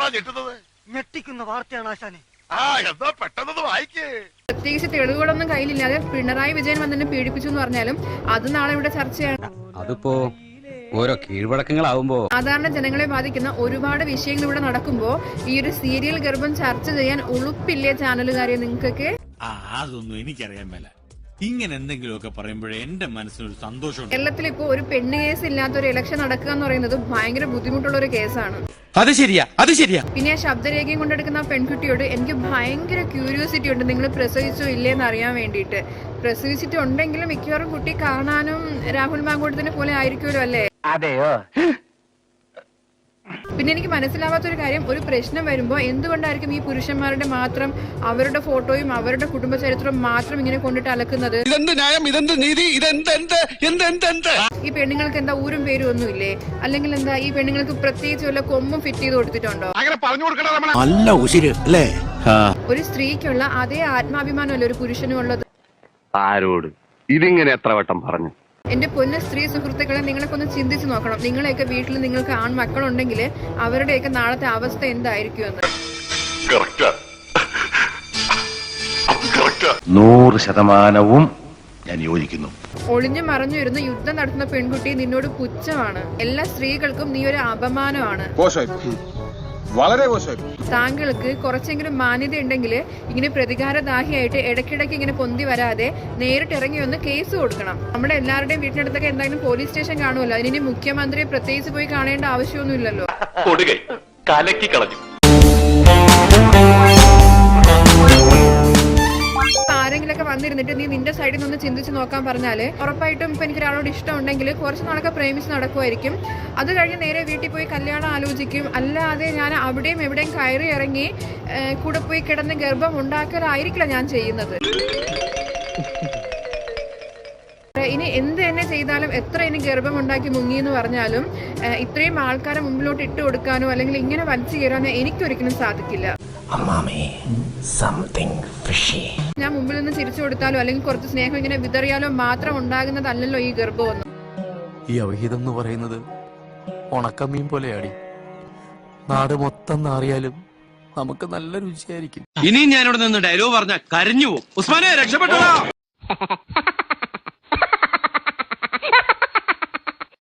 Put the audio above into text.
എന്താടാ ഞെട്ടുന്നത്? ഞെട്ടിക്കുന്ന വാർത്തയാണ് ആശാനെ. എന്താ പെട്ടെന്ന് വായിക്കേ. പ്രത്യേകിച്ച് തെളിവുകളൊന്നും കയ്യിലില്ലാതെ പിണറായി വിജയൻ വന്നെ പീഡിപ്പിച്ചു എന്ന് പറഞ്ഞാലും അത് നാളെ ഇവിടെ ചർച്ചയാണ്. അതിപ്പോ ഓരോ കീഴ്വഴക്കങ്ങളാവുമ്പോ സാധാരണ ജനങ്ങളെ ബാധിക്കുന്ന ഒരുപാട് വിഷയങ്ങൾ ഇവിടെ നടക്കുമ്പോ ഈ ഒരു സീരിയൽ ഗർഭം ചർച്ച ചെയ്യാൻ ഉളുപ്പില്ലേ ചാനലുകാരെ നിങ്ങൾക്കൊക്കെ? അതൊന്നും എനിക്കറിയാൻ മേല. ഇങ്ങനെ എന്തെങ്കിലുമൊക്കെ പറയുമ്പോഴേ എന്റെ മനസ്സിനൊരു സന്തോഷം. കേരളത്തിൽ ഇപ്പോ ഒരു പെണ്ണ് കേസ് ഇല്ലാത്ത ഒരു ഇലക്ഷൻ നടക്കുക എന്ന് പറയുന്നത് ഭയങ്കര ബുദ്ധിമുട്ടുള്ള ഒരു കേസാണ്. അത് ശരിയാ. പിന്നെ ആ ശബ്ദരേഖയും കൊണ്ടെടുക്കുന്ന ആ പെൺകുട്ടിയോട് എനിക്ക് ഭയങ്കര ക്യൂരിയോസിറ്റി ഉണ്ട്, നിങ്ങൾ പ്രസവിച്ചോ ഇല്ലേന്ന് അറിയാൻ വേണ്ടിയിട്ട്. പ്രസവിച്ചിട്ടുണ്ടെങ്കിലും മിക്കവാറും കുട്ടി കാണാനും രാഹുൽ മാങ്കൂട്ടത്തിനെ പോലെ ആയിരിക്കുമല്ലോ അല്ലേ? അതെയോ? പിന്നെ എനിക്ക് മനസ്സിലാവാത്തൊരു കാര്യം, ഒരു പ്രശ്നം വരുമ്പോൾ എന്തുകൊണ്ടായിരിക്കും ഈ പുരുഷന്മാരുടെ മാത്രം അവരുടെ ഫോട്ടോയും അവരുടെ കുടുംബ ചരിത്രവും മാത്രം ഇങ്ങനെ കൊണ്ടിട്ട് അലക്കുന്നത്? ഈ പെണ്ണുങ്ങൾക്ക് എന്താ ഊരും പേരും ഒന്നുമില്ലേ? അല്ലെങ്കിൽ എന്താ ഈ പെണ്ണുങ്ങൾക്ക് പ്രത്യേകിച്ച് വല്ല കൊമ്പും ഫിറ്റ് ചെയ്ത് കൊടുത്തിട്ടുണ്ടോ? നല്ല ഉശിര് അല്ലേ? ഒരു സ്ത്രീക്കുള്ള അതേ ആത്മാഭിമാനമല്ലേ ഒരു പുരുഷനും ഉള്ളത്? ആരോട് ഇതിങ്ങനെ എത്ര വട്ടം പറഞ്ഞു? എന്റെ പൊന്ന സ്ത്രീ സുഹൃത്തുക്കളെ, നിങ്ങളൊക്കെ ഒന്ന് ചിന്തിച്ചു നോക്കണം. നിങ്ങളെയൊക്കെ വീട്ടിൽ നിങ്ങൾക്ക് ആൺമക്കളുണ്ടെങ്കിൽ അവരുടെയൊക്കെ നാളത്തെ അവസ്ഥ എന്തായിരിക്കുമെന്ന്. 100% ഞാൻ യോജിക്കുന്നു. ഒളിഞ്ഞു മറഞ്ഞു ഇരുന്ന് യുദ്ധം നടത്തുന്ന പെൺകുട്ടി നിന്നോട് പുച്ഛമാണ്. എല്ലാ സ്ത്രീകൾക്കും നീ ഒരു അപമാനമാണ്. താങ്കൾക്ക് കുറച്ചെങ്കിലും മാന്യത ഉണ്ടെങ്കിൽ ഇങ്ങനെ പ്രതികാരദാഹിയായിട്ട് ഇടയ്ക്കിടയ്ക്ക് ഇങ്ങനെ പൊന്തി വരാതെ നേരിട്ട് ഇറങ്ങി വന്ന് കേസ് കൊടുക്കണം. നമ്മുടെ എല്ലാവരുടെയും വീട്ടിനടുത്തൊക്കെ എന്തായാലും പോലീസ് സ്റ്റേഷൻ കാണുമല്ലോ. അതിന് മുഖ്യമന്ത്രിയെ പ്രത്യേകിച്ച് പോയി കാണേണ്ട ആവശ്യമൊന്നുമില്ലല്ലോ. ആരെങ്കിലൊക്കെ വന്നിരുന്നിട്ട് നീ നിന്റെ സൈഡിൽ നിന്ന് ചിന്തിച്ച് നോക്കാൻ പറഞ്ഞാല് ഉറപ്പായിട്ടും ഇപ്പൊ എനിക്ക് ഒരാളോട് ഇഷ്ടമുണ്ടെങ്കിൽ കുറച്ച് നാളൊക്കെ പ്രേമിച്ച് നടക്കുമായിരിക്കും. അത് കഴിഞ്ഞ് നേരെ വീട്ടിൽ പോയി കല്യാണം ആലോചിക്കും. അല്ലാതെ ഞാൻ അവിടെയും എവിടെയും കയറി ഇറങ്ങി കൂടെ പോയി കിടന്ന് ഗർഭം ഉണ്ടാക്കലായിരിക്കില്ല ഞാൻ ചെയ്യുന്നത്. ഇനി എന്ത് തന്നെ ചെയ്താലും, എത്ര ഇനി ഗർഭം ഉണ്ടാക്കി മുങ്ങി എന്ന് പറഞ്ഞാലും ഇത്രയും ആൾക്കാരെ മുമ്പിലോട്ട് ഇട്ട് കൊടുക്കാനോ അല്ലെങ്കിൽ ഇങ്ങനെ വലിച്ചു കയറാനോ എനിക്കൊരിക്കലും സാധിക്കില്ല. ഞാൻ മുമ്പിൽ നിന്ന് ചിരിച്ചു കൊടുത്താലോ അല്ലെങ്കിൽ കുറച്ച് സ്നേഹം ഇങ്ങനെ വിതറിയാലോ മാത്രം ഉണ്ടാകുന്നതല്ലല്ലോ ഈ ഗർഭമൊന്നും. ഈ അവഹിതം എന്ന് പറയുന്നത് ഉണക്കമീൻ പോലെയാടി. നാട് മൊത്തം നാറിയാലും നമുക്ക് നല്ല രുചിയായിരിക്കും. ഇനി ഞാനിവിടെ നിന്ന് ഡയലോഗ് പറഞ്ഞ കരഞ്ഞു പോകും. ഉസ്മാനെ രക്ഷപ്പെട്ടോ.